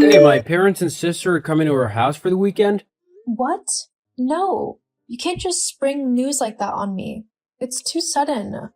Hey, my parents and sister are coming to our house for the weekend. What? No. You can't just spring news like that on me. It's too sudden.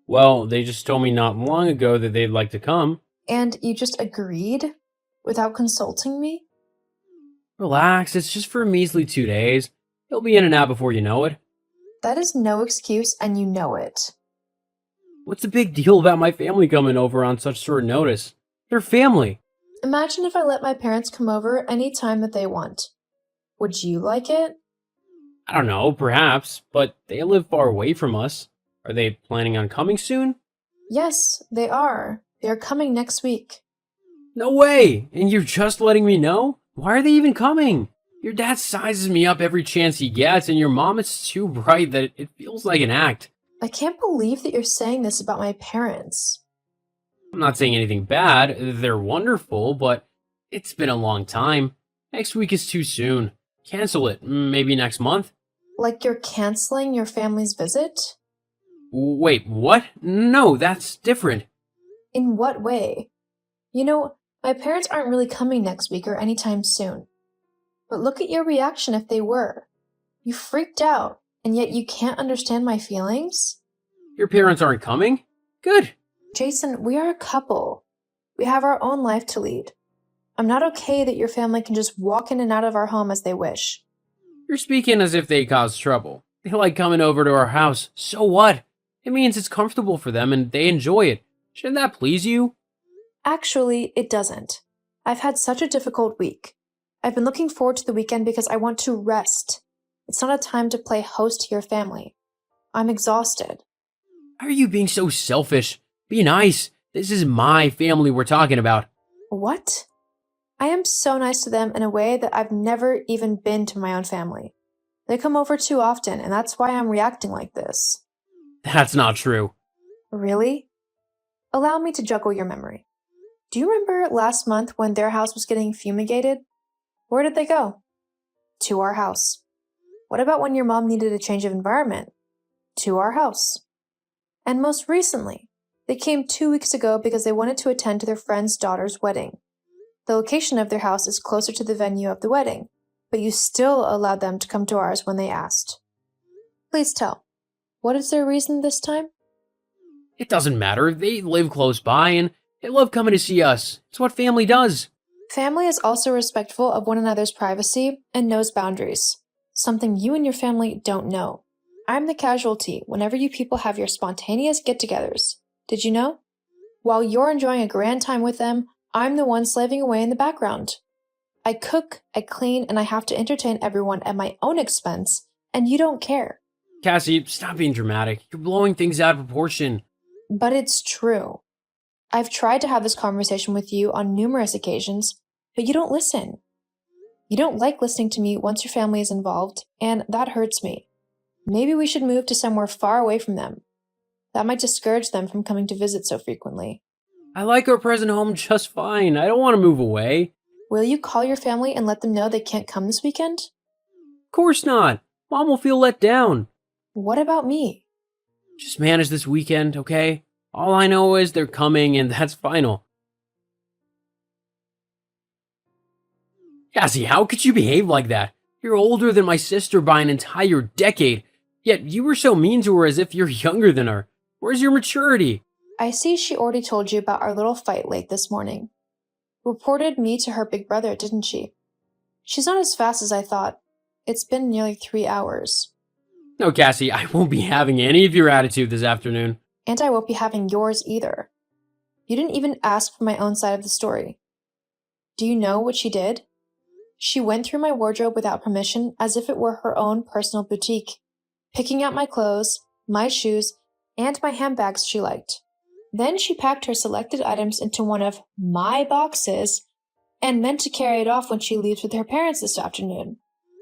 Well, they just told me not long ago that they'd like to come. And you just agreed? Without consulting me? Relax, it's just for a measly 2 days. He'll be in and out before you know it. That is no excuse, and you know it. What's the big deal about my family coming over on such short notice? They're family. Imagine if I let my parents come over any time that they want. Would you like it? I don't know, perhaps, but they live far away from us. Are they planning on coming soon? Yes, they are. They are coming next week. No way! And you're just letting me know? Why are they even coming? Your dad sizes me up every chance he gets, and your mom is too bright that it feels like an act. I can't believe that you're saying this about my parents. I'm not saying anything bad, they're wonderful, but it's been a long time. Next week is too soon. Cancel it, maybe next month. Like you're canceling your family's visit? Wait, what? No, that's different. In what way? You know, my parents aren't really coming next week or anytime soon. But look at your reaction if they were. You freaked out, and yet you can't understand my feelings? Your parents aren't coming? Good. Jason, we are a couple. We have our own life to lead. I'm not okay that your family can just walk in and out of our home as they wish. You're speaking as if they cause trouble. They like coming over to our house. So what? It means it's comfortable for them and they enjoy it. Shouldn't that please you? Actually, it doesn't. I've had such a difficult week. I've been looking forward to the weekend because I want to rest. It's not a time to play host to your family. I'm exhausted. Why are you being so selfish? Be nice. This is my family we're talking about. What? I am so nice to them in a way that I've never even been to my own family. They come over too often, and that's why I'm reacting like this. That's not true. Really? Allow me to juggle your memory. Do you remember last month when their house was getting fumigated? Where did they go? To our house. What about when your mom needed a change of environment? To our house. And most recently, they came 2 weeks ago because they wanted to attend to their friend's daughter's wedding. The location of their house is closer to the venue of the wedding, but you still allowed them to come to ours when they asked. Please tell, what is their reason this time? It doesn't matter. They live close by and they love coming to see us. It's what family does. Family is also respectful of one another's privacy and knows boundaries, something you and your family don't know. I'm the casualty whenever you people have your spontaneous get-togethers. Did you know? While you're enjoying a grand time with them, I'm the one slaving away in the background. I cook, I clean, and I have to entertain everyone at my own expense, and you don't care. Cassie, stop being dramatic. You're blowing things out of proportion. But it's true. I've tried to have this conversation with you on numerous occasions, but you don't listen. You don't like listening to me once your family is involved, and that hurts me. Maybe we should move to somewhere far away from them. That might discourage them from coming to visit so frequently. I like our present home just fine. I don't want to move away. Will you call your family and let them know they can't come this weekend? Of course not. Mom will feel let down. What about me? Just manage this weekend, okay? All I know is they're coming and that's final. Cassie, how could you behave like that? You're older than my sister by an entire decade, yet you were so mean to her as if you're younger than her. Where's your maturity? I see she already told you about our little fight late this morning. Reported me to her big brother, didn't she? She's not as fast as I thought. It's been nearly 3 hours. No, Cassie, I won't be having any of your attitude this afternoon. And I won't be having yours either. You didn't even ask for my own side of the story. Do you know what she did? She went through my wardrobe without permission as if it were her own personal boutique, picking out my clothes, my shoes, and my handbags she liked. Then she packed her selected items into one of my boxes and meant to carry it off when she leaves with her parents this afternoon.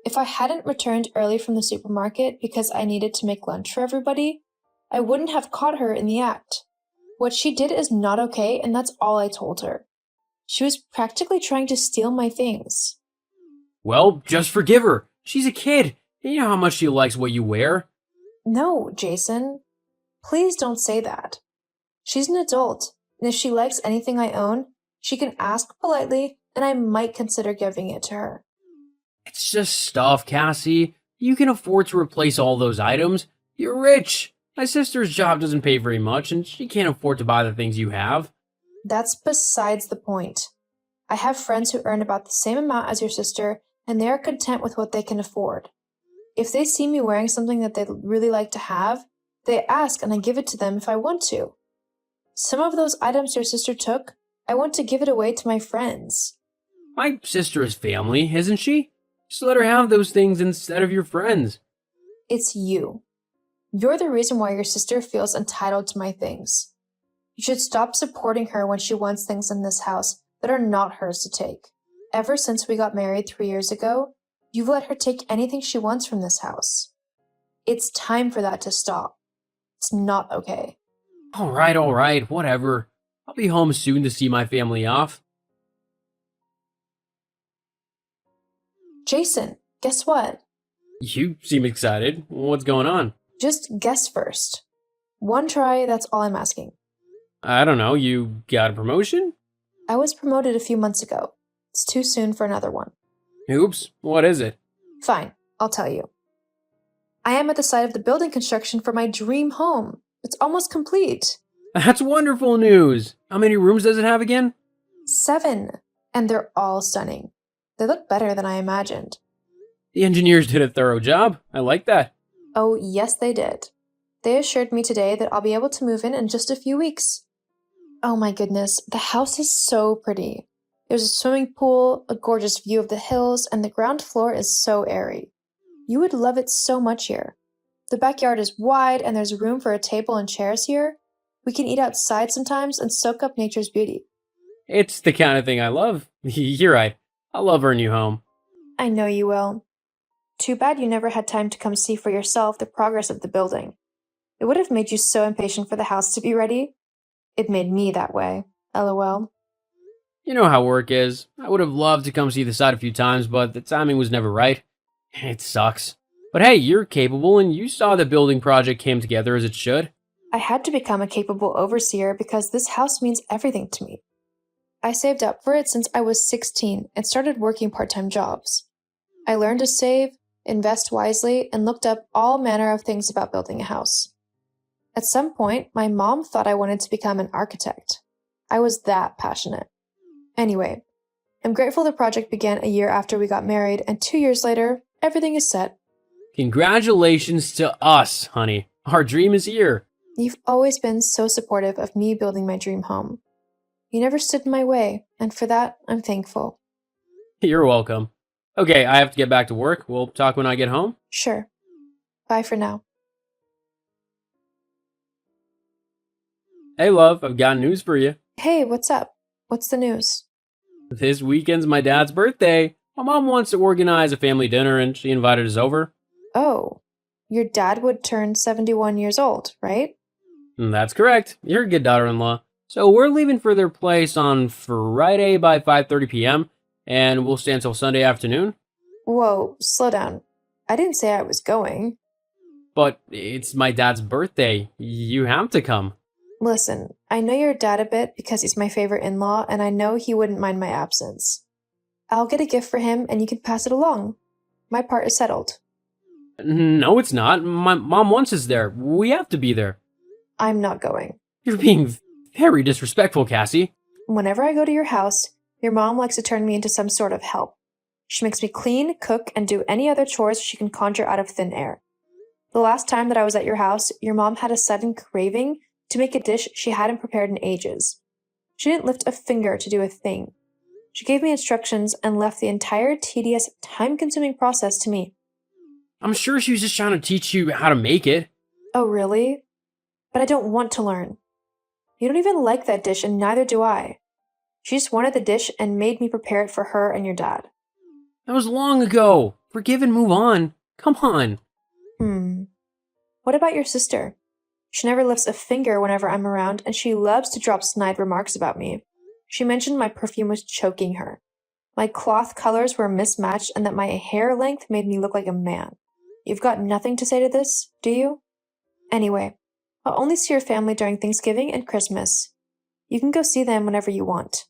If I hadn't returned early from the supermarket because I needed to make lunch for everybody, I wouldn't have caught her in the act. What she did is not okay, and that's all I told her. She was practically trying to steal my things. Well, just forgive her. She's a kid. You know how much she likes what you wear. No, Jason. Please don't say that. She's an adult, and if she likes anything I own, she can ask politely and I might consider giving it to her. It's just stuff, Cassie. You can afford to replace all those items. You're rich. My sister's job doesn't pay very much, and she can't afford to buy the things you have. That's besides the point. I have friends who earn about the same amount as your sister, and they are content with what they can afford. If they see me wearing something that they'd really like to have, they ask and I give it to them if I want to. Some of those items your sister took, I want to give it away to my friends. My sister is family, isn't she? Just let her have those things instead of your friends. It's you. You're the reason why your sister feels entitled to my things. You should stop supporting her when she wants things in this house that are not hers to take. Ever since we got married 3 years ago, you've let her take anything she wants from this house. It's time for that to stop. It's not okay. All right, whatever. I'll be home soon to see my family off. Jason, guess what? You seem excited. What's going on? Just guess first. One try, that's all I'm asking. I don't know, you got a promotion? I was promoted a few months ago. It's too soon for another one. Oops, what is it? Fine, I'll tell you. I am at the site of the building construction for my dream home. It's almost complete. That's wonderful news. How many rooms does it have again? 7. And they're all stunning. They look better than I imagined. The engineers did a thorough job. I like that. Oh, yes, they did. They assured me today that I'll be able to move in just a few weeks. Oh my goodness, the house is so pretty. There's a swimming pool, a gorgeous view of the hills, and the ground floor is so airy. You would love it so much here. The backyard is wide and there's room for a table and chairs here. We can eat outside sometimes and soak up nature's beauty. It's the kind of thing I love. You're right. I'll love our new home. I know you will. Too bad you never had time to come see for yourself the progress of the building. It would have made you so impatient for the house to be ready. It made me that way. LOL. You know how work is. I would have loved to come see the site a few times, but the timing was never right. It sucks. But hey, you're capable and you saw the building project came together as it should. I had to become a capable overseer because this house means everything to me. I saved up for it since I was 16 and started working part-time jobs. I learned to save, invest wisely, and looked up all manner of things about building a house. At some point, my mom thought I wanted to become an architect. I was that passionate. Anyway, I'm grateful the project began a year after we got married, and 2 years later, everything is set. Congratulations to us, honey. Our dream is here. You've always been so supportive of me building my dream home. You never stood in my way, and for that, I'm thankful. You're welcome. Okay, I have to get back to work. We'll talk when I get home. Sure. Bye for now. Hey, love, I've got news for you. Hey, what's up? What's the news? This weekend's my dad's birthday. My mom wants to organize a family dinner and she invited us over. Oh, your dad would turn 71 years old, right? That's correct. You're a good daughter-in-law. So we're leaving for their place on Friday by 5:30 p.m. and we'll stay until Sunday afternoon. Whoa, slow down. I didn't say I was going. But it's my dad's birthday. You have to come. Listen, I know your dad a bit because he's my favorite in-law, and I know he wouldn't mind my absence. I'll get a gift for him, and you can pass it along. My part is settled. No, it's not. My mom wants us there. We have to be there. I'm not going. You're being very disrespectful, Cassie. Whenever I go to your house, your mom likes to turn me into some sort of help. She makes me clean, cook, and do any other chores she can conjure out of thin air. The last time that I was at your house, your mom had a sudden craving to make a dish she hadn't prepared in ages. She didn't lift a finger to do a thing. She gave me instructions and left the entire tedious, time-consuming process to me. I'm sure she was just trying to teach you how to make it. Oh, really? But I don't want to learn. You don't even like that dish, and neither do I. She just wanted the dish and made me prepare it for her and your dad. That was long ago. Forgive and move on. Come on. What about your sister? She never lifts a finger whenever I'm around, and she loves to drop snide remarks about me. She mentioned my perfume was choking her. My cloth colors were mismatched, and that my hair length made me look like a man. You've got nothing to say to this, do you? Anyway, I'll only see your family during Thanksgiving and Christmas. You can go see them whenever you want.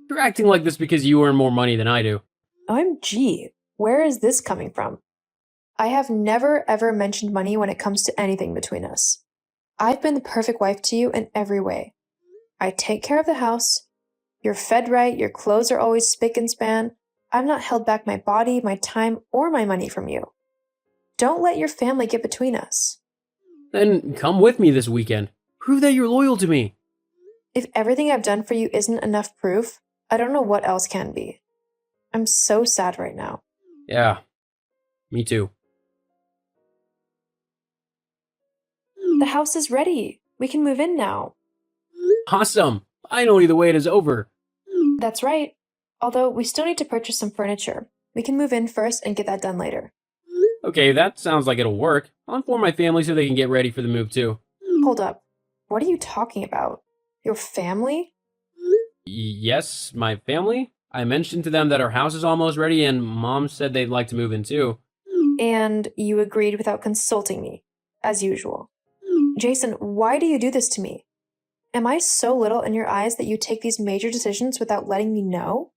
You're acting like this because you earn more money than I do. OMG, where is this coming from? I have never ever mentioned money when it comes to anything between us. I've been the perfect wife to you in every way. I take care of the house. You're fed right, your clothes are always spick and span. I've not held back my body, my time, or my money from you. Don't let your family get between us. Then come with me this weekend. Prove that you're loyal to me. If everything I've done for you isn't enough proof, I don't know what else can be. I'm so sad right now. Yeah, me too. The house is ready. We can move in now. Awesome. Finally, the wait is over. That's right. Although we still need to purchase some furniture. We can move in first and get that done later. Okay, that sounds like it'll work. I'll inform my family so they can get ready for the move too. Hold up. What are you talking about? Your family? Yes, my family? I mentioned to them that our house is almost ready and Mom said they'd like to move in too. And you agreed without consulting me, as usual. Jason, why do you do this to me? Am I so little in your eyes that you take these major decisions without letting me know?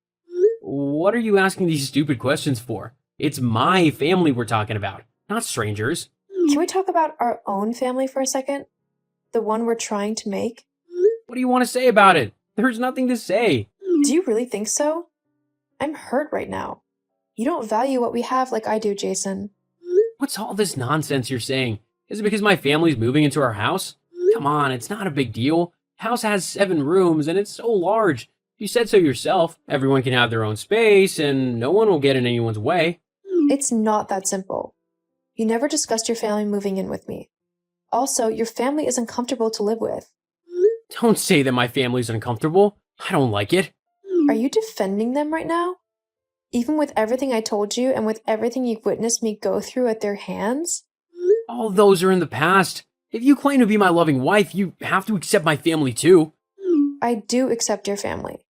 What are you asking these stupid questions for? It's my family we're talking about, not strangers. Can we talk about our own family for a second? The one we're trying to make? What do you want to say about it? There's nothing to say. Do you really think so? I'm hurt right now. You don't value what we have like I do, Jason. What's all this nonsense you're saying? Is it because my family's moving into our house? Come on, it's not a big deal. House has 7 rooms and it's so large. You said so yourself. Everyone can have their own space and no one will get in anyone's way. It's not that simple. You never discussed your family moving in with me. Also, your family is uncomfortable to live with. Don't say that my family's uncomfortable. I don't like it. Are you defending them right now? Even with everything I told you and with everything you've witnessed me go through at their hands? All those are in the past. If you claim to be my loving wife, you have to accept my family too. I do accept your family.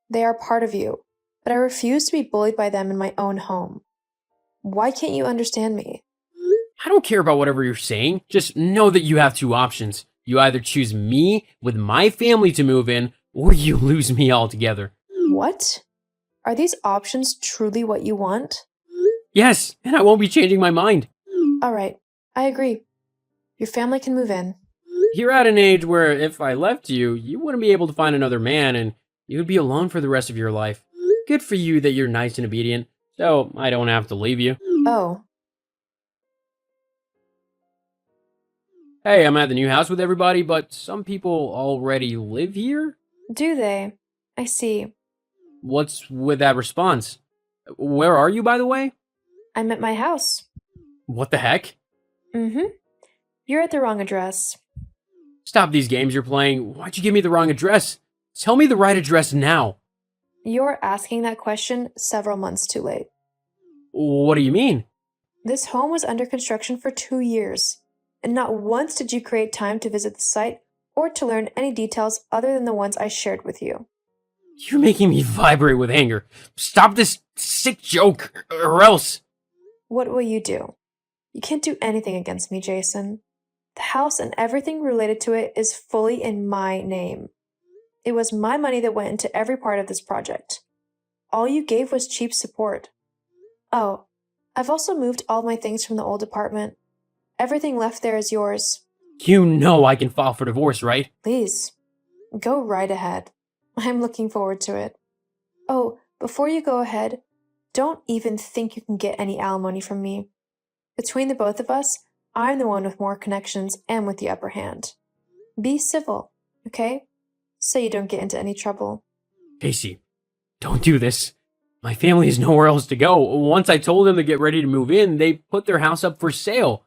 They are part of you, but I refuse to be bullied by them in my own home. Why can't you understand me? I don't care about whatever you're saying. Just know that you have 2 options. You either choose me with my family to move in, or you lose me altogether. What? Are these options truly what you want? Yes, and I won't be changing my mind. All right, I agree. Your family can move in. You're at an age where if I left you, you wouldn't be able to find another man and you would be alone for the rest of your life. Good for you that you're nice and obedient, so I don't have to leave you. Oh, Hey, I'm at the new house with everybody, but some people already live here? do they? I see. What's with that response? Where are you, by the way? I'm at my house. What the heck? Mm-hmm. You're at the wrong address. Stop these games you're playing. Why'd you give me the wrong address? Tell me the right address now. You're asking that question several months too late. What do you mean? This home was under construction for 2 years, and not once did you create time to visit the site or to learn any details other than the ones I shared with you. You're making me vibrate with anger. Stop this sick joke, or else. What will you do? You can't do anything against me, Jason. The house and everything related to it is fully in my name. It was my money that went into every part of this project. All you gave was cheap support. Oh, I've also moved all my things from the old apartment. Everything left there is yours. You know I can file for divorce, right? Please, go right ahead. I'm looking forward to it. Oh, before you go ahead, don't even think you can get any alimony from me. Between the both of us, I'm the one with more connections and with the upper hand. Be civil, okay? So you don't get into any trouble. Casey, don't do this. My family has nowhere else to go. Once I told them to get ready to move in, they put their house up for sale.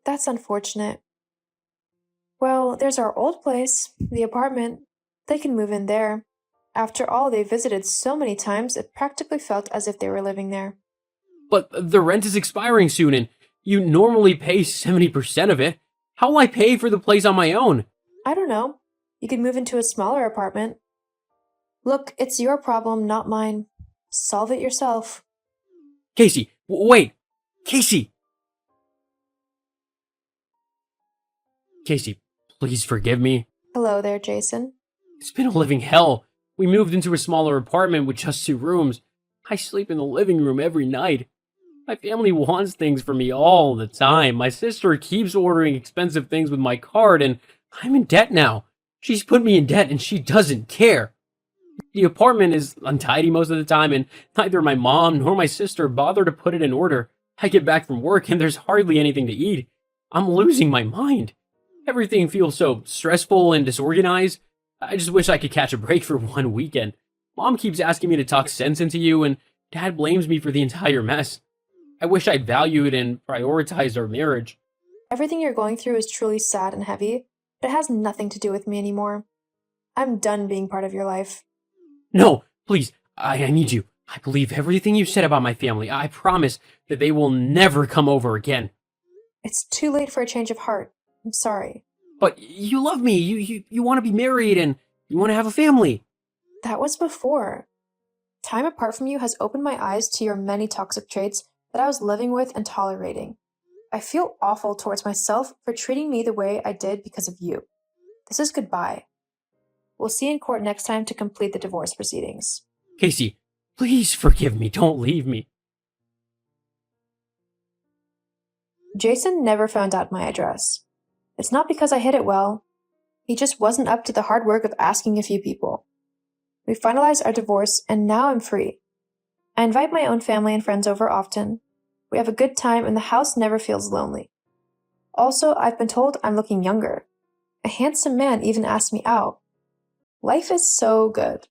That's unfortunate. Well, there's our old place, the apartment. They can move in there. After all, they visited so many times, it practically felt as if they were living there. But the rent is expiring soon, and you normally pay 70% of it. How will I pay for the place on my own? I don't know. You could move into a smaller apartment. Look, it's your problem, not mine. Solve it yourself. Casey, wait! Casey! Casey, please forgive me. Hello there, Jason. It's been a living hell. We moved into a smaller apartment with just 2 rooms. I sleep in the living room every night. My family wants things from me all the time. My sister keeps ordering expensive things with my card, and I'm in debt now. She's put me in debt, and she doesn't care. The apartment is untidy most of the time, and neither my mom nor my sister bother to put it in order. I get back from work, and there's hardly anything to eat. I'm losing my mind. Everything feels so stressful and disorganized. I just wish I could catch a break for one weekend. Mom keeps asking me to talk sense into you, and Dad blames me for the entire mess. I wish I'd valued and prioritized our marriage. Everything you're going through is truly sad and heavy, but it has nothing to do with me anymore. I'm done being part of your life. No, please, I need you. I believe everything you said about my family. I promise that they will never come over again. It's too late for a change of heart. I'm sorry. But you love me. You want to be married and you want to have a family. That was before. Time apart from you has opened my eyes to your many toxic traits that I was living with and tolerating. I feel awful towards myself for treating me the way I did because of you. This is goodbye. We'll see in court next time to complete the divorce proceedings. Casey, please forgive me. Don't leave me. Jason never found out my address. It's not because I hid it well. He just wasn't up to the hard work of asking a few people. We finalized our divorce, and now I'm free. I invite my own family and friends over often. We have a good time, and the house never feels lonely. Also, I've been told I'm looking younger. A handsome man even asked me out. Life is so good.